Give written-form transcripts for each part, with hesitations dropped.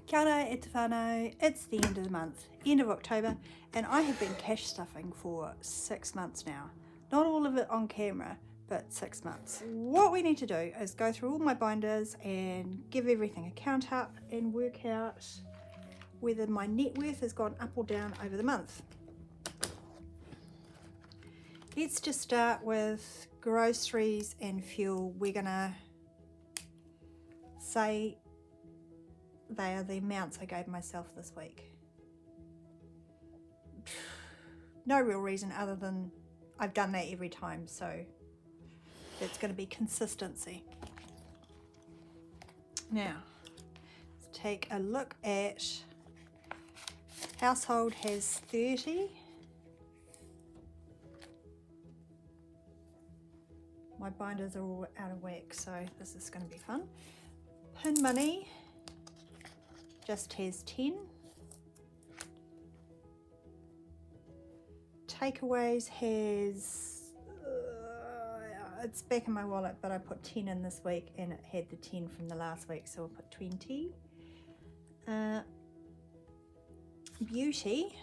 Kia ora e te whānau, it's the end of the month, end of October, and I have been cash stuffing for 6 months now. Not all of it on camera, but 6 months. What we need to do is go through all my binders and give everything a count up and work out whether my net worth has gone up or down over the month. Let's just start with groceries and fuel. We're gonna say they are the amounts I gave myself this week. No real reason other than I've done that every time, so it's going to be consistency. Now, let's take a look at household has 30. My binders are all out of whack, so this is going to be fun. Pin money just has 10. Takeaways has, it's back in my wallet, but I put 10 in this week and it had the 10 from the last week, so I'll put 20. Beauty,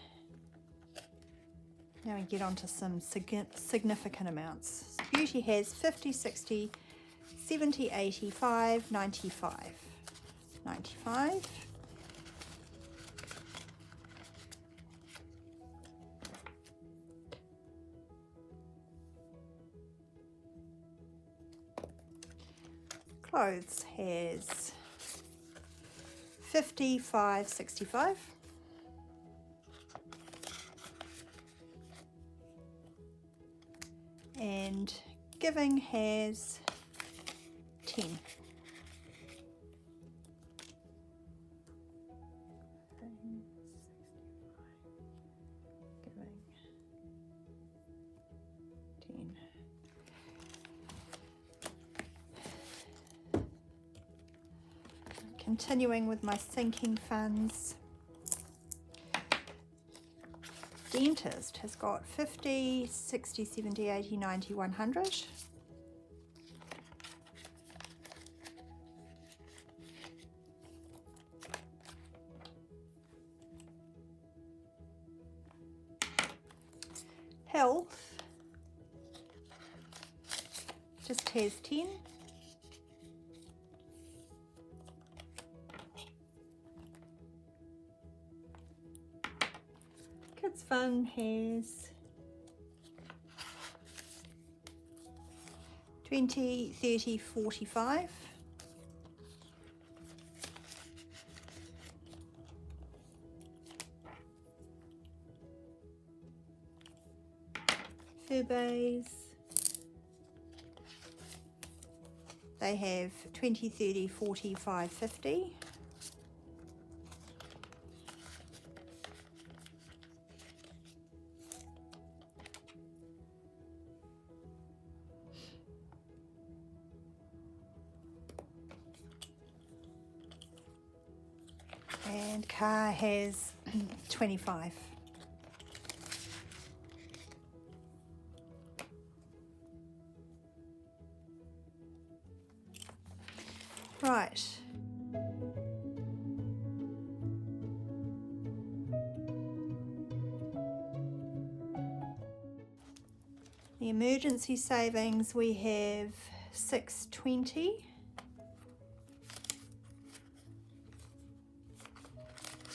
now we get on to some significant amounts. So beauty has 50, 60, 70, 85, 95. 95. Clothes has 55, 65. And giving has 10. Giving 10. Continuing with my sinking funds. Dentist has got 50, 60, 70, 80, 90, 100. Health just has 10. Kids Fun has 20, 30, 45. Furbays, they have 20, 30, 45, 50. And car has 25. Right. The emergency savings, we have 620.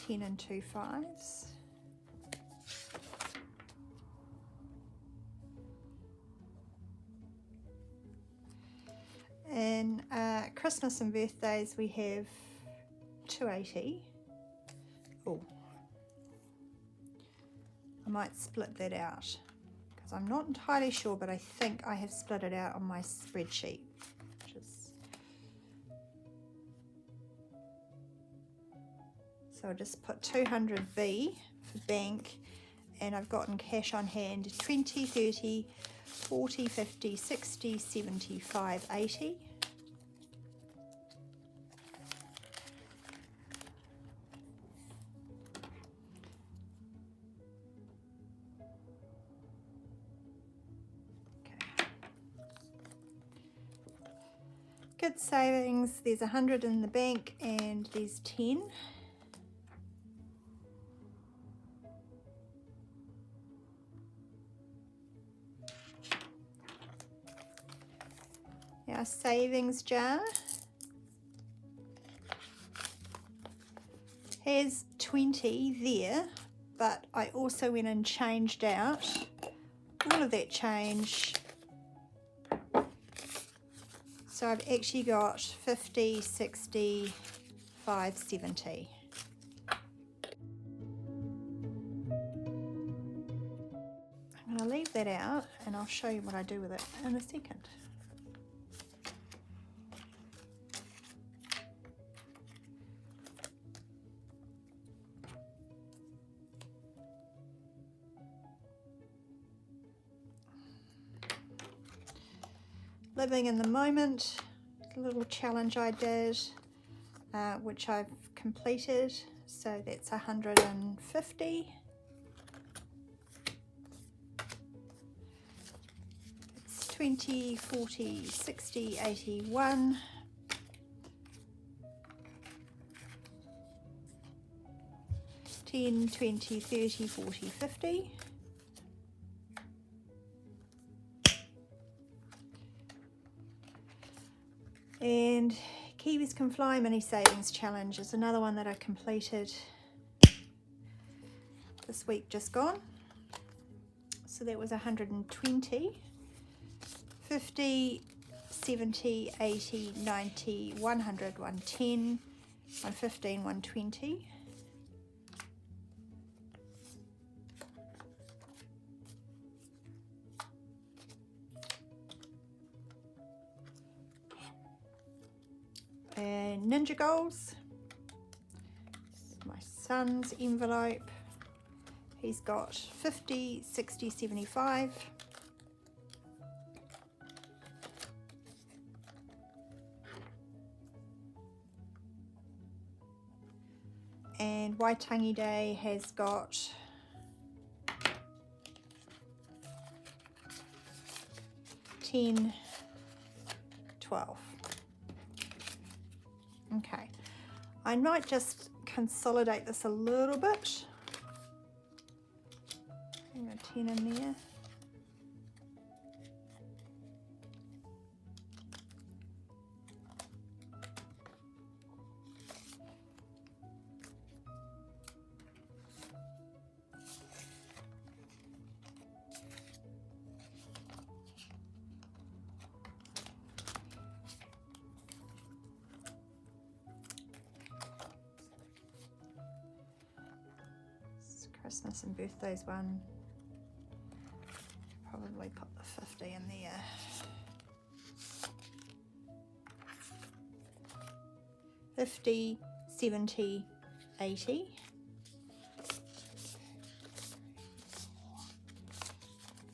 10 and 2 5s. And Christmas and birthdays we have 280. Oh, I might split that out because I'm not entirely sure, but I think I have split it out on my spreadsheet. So I'll just put 200B for bank, and I've gotten cash on hand 20, 30, 40, 50, 60, 75, 80. Okay. Good savings, there's 100 in the bank and there's 10. Our savings jar has 20 there, but I also went and changed out all of that change. So I've actually got 50, 60, 5, 70. I'm going to leave that out and I'll show you what I do with it in a second. Living in the moment, a little challenge I did, which I've completed, so that's 150. It's 20, 40, 60, 81. $10, $20, $30, $40, $50. And Kiwis Can Fly Mini Savings Challenge is another one that I completed this week just gone. So that was 120, 50, 70, 80, 90, 100, 110, 115, 120. And Ninja Goals, this is my son's envelope. He's got 50, 60, 75. And Waitangi Day has got 10, 12. Okay, I might just consolidate this a little bit. Hang a 10 in there. Christmas and birthdays one. Probably put the 50 in there. $50, $70, $80.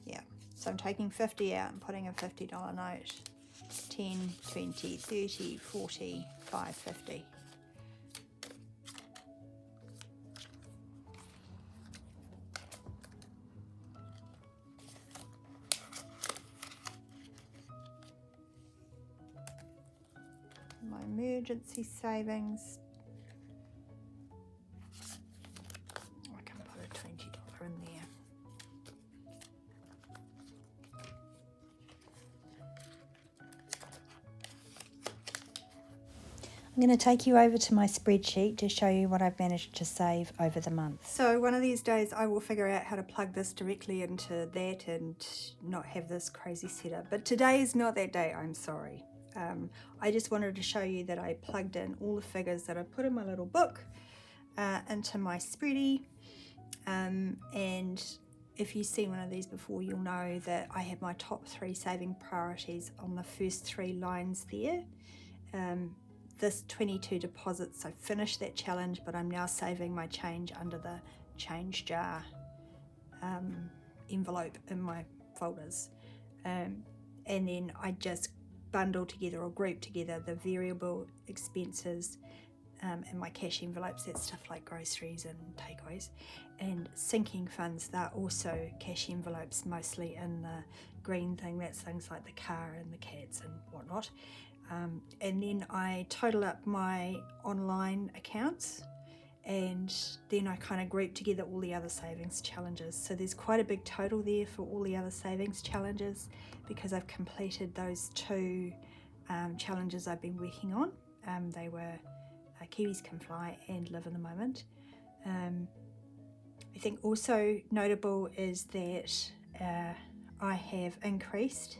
Yeah, so I'm taking 50 out and putting a $50 note. 10, 20, 30, 40, 5, 50. My emergency savings, I can put a $20 in there. I'm going to take you over to my spreadsheet to show you what I've managed to save over the month. So one of these days I will figure out how to plug this directly into that and not have this crazy setup. But today is not that day, I'm sorry. I just wanted to show you that I plugged in all the figures that I put in my little book into my spreadsheet. And if you've seen one of these before, you'll know that I have my top 3 saving priorities on the first 3 lines there. This 22 deposits, I finished that challenge, but I'm now saving my change under the change jar envelope in my folders. And then I just bundle together or group together the variable expenses in my cash envelopes. That's stuff like groceries and takeaways. And sinking funds, they're also cash envelopes, mostly in the green thing. That's things like the car and the cats and whatnot. And then I total up my online accounts, and then I kind of group together all the other savings challenges. So there's quite a big total there for all the other savings challenges because I've completed those 2 challenges I've been working on. They were Kiwis Can Fly and Live in the Moment. I think also notable is that I have increased,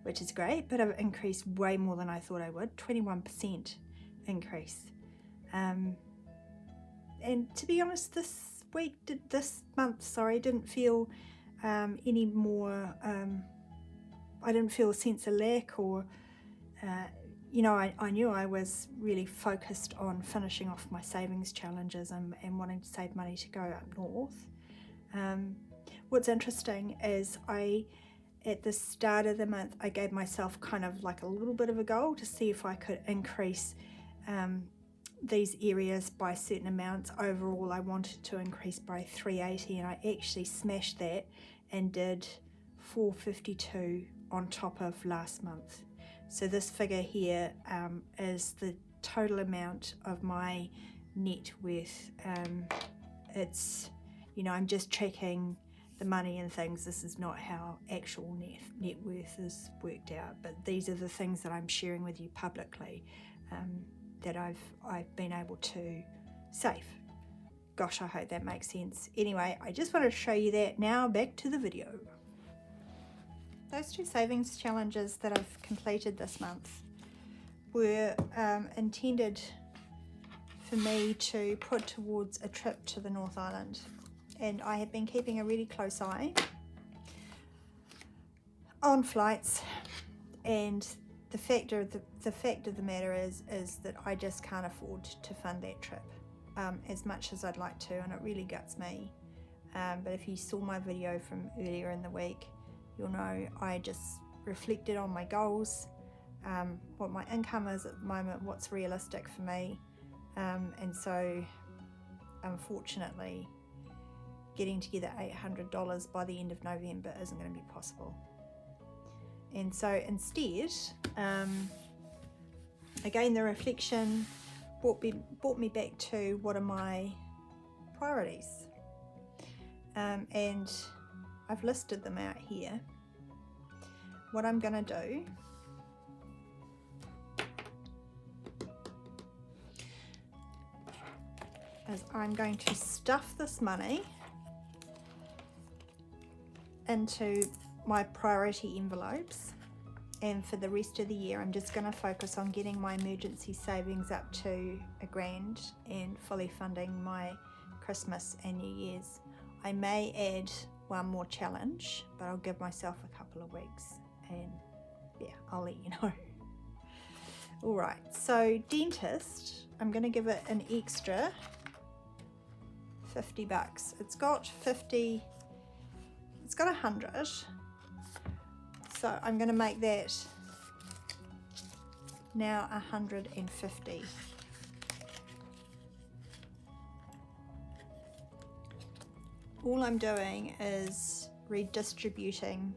which is great, but I've increased way more than I thought I would, 21% increase. And to be honest, this month, didn't feel any more, I didn't feel a sense of lack or, I knew I was really focused on finishing off my savings challenges and wanting to save money to go up north. What's interesting is at the start of the month, I gave myself kind of like a little bit of a goal to see if I could increase these areas by certain amounts. Overall, I wanted to increase by 380, and I actually smashed that and did 452 on top of last month. So this figure here is the total amount of my net worth. It's, I'm just checking the money and things. This is not how actual net worth is worked out, but these are the things that I'm sharing with you publicly that I've been able to save. Gosh, I hope that makes sense. Anyway, I just wanted to show you that. Now back to the video. Those two savings challenges that I've completed this month were intended for me to put towards a trip to the North Island, and I have been keeping a really close eye on flights, and the fact of the matter is that I just can't afford to fund that trip as much as I'd like to, and it really guts me. But if you saw my video from earlier in the week, you'll know I just reflected on my goals, what my income is at the moment, what's realistic for me, and so unfortunately getting together $800 by the end of November isn't going to be possible. And so instead, again, the reflection brought me back to what are my priorities, and I've listed them out here. What I'm going to do is I'm going to stuff this money into my priority envelopes, and for the rest of the year I'm just going to focus on getting my emergency savings up to $1,000 and fully funding my Christmas and New Year's. I may add one more challenge, but I'll give myself a couple of weeks, and yeah, I'll let you know. Alright, so dentist, I'm going to give it an extra $50. It's got 50, it's got 100, so I'm going to make that now 150. All I'm doing is redistributing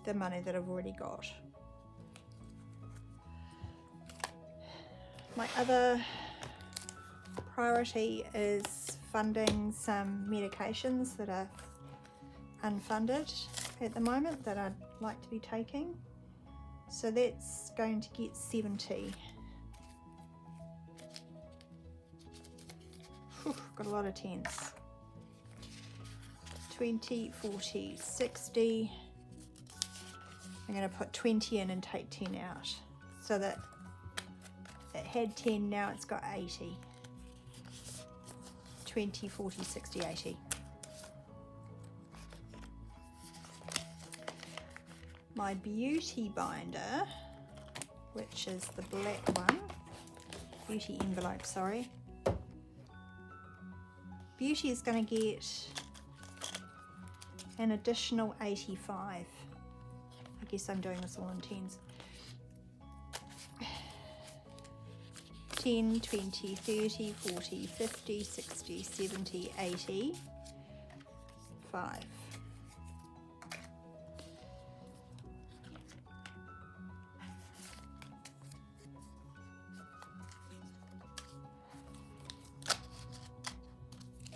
the money that I've already got. My other priority is funding some medications that are unfunded at the moment that I'd like to be taking. So that's going to get 70. Whew, got a lot of tens. 20, 40, 60. I'm going to put 20 in and take 10 out, so that it had 10, now it's got 80. 20, 40, 60, 80. My beauty binder, which is the black one, beauty envelope, sorry. Beauty is going to get an additional 85. I guess I'm doing this all in tens. 10, 20, 30, 40, 50, 60, 70, 80, 5.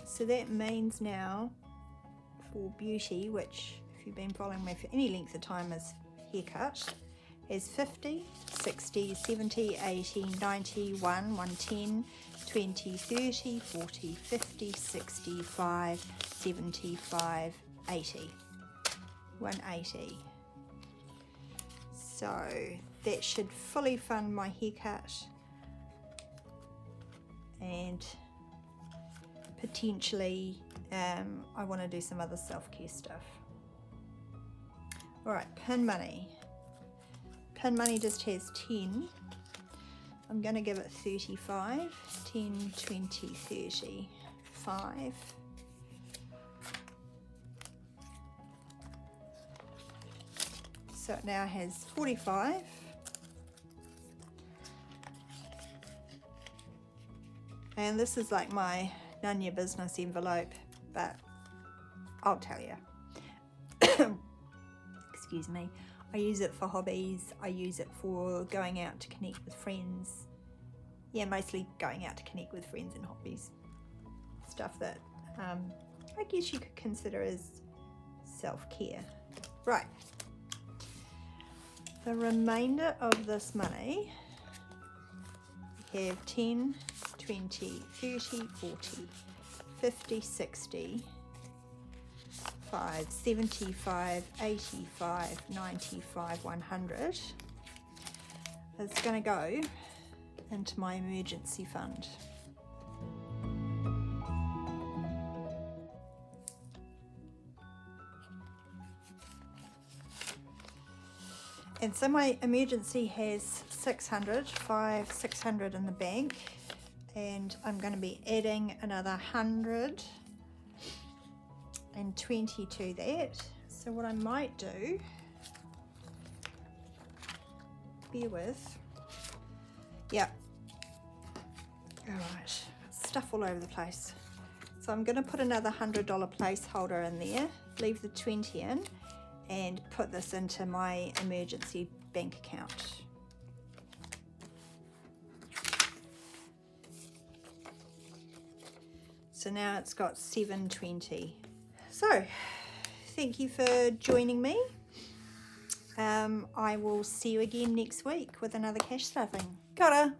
So that means now for beauty, which if you've been following me for any length of time is haircut, has 50, 60, 70, 80, 90, 1, 110, 20, 30, 40, 50, 65, 75, 80. 180. So that should fully fund my haircut and potentially I want to do some other self-care stuff. Alright, pin money. Pin money just has 10. I'm going to give it 35. 10, 20, 30, 5. So it now has 45. And this is like my none your business envelope, but I'll tell you. Excuse me. I use it for hobbies. I use it for going out to connect with friends. Yeah, mostly going out to connect with friends and hobbies. Stuff that I guess you could consider as self-care. Right. The remainder of this money, we have 10, 20, 30, 40, 50, 60, 5, 75, 85, 95, 100. It's going to go into my emergency fund. And so my emergency has 600 in the bank, and I'm going to be adding another 120 to that. So what I might do, bear with, yeah, all right, stuff all over the place. So I'm going to put another $100 placeholder in there, leave the 20 in, and put this into my emergency bank account. So now it's got 720. So thank you for joining me. I will see you again next week with another cash stuffing. Kia ora.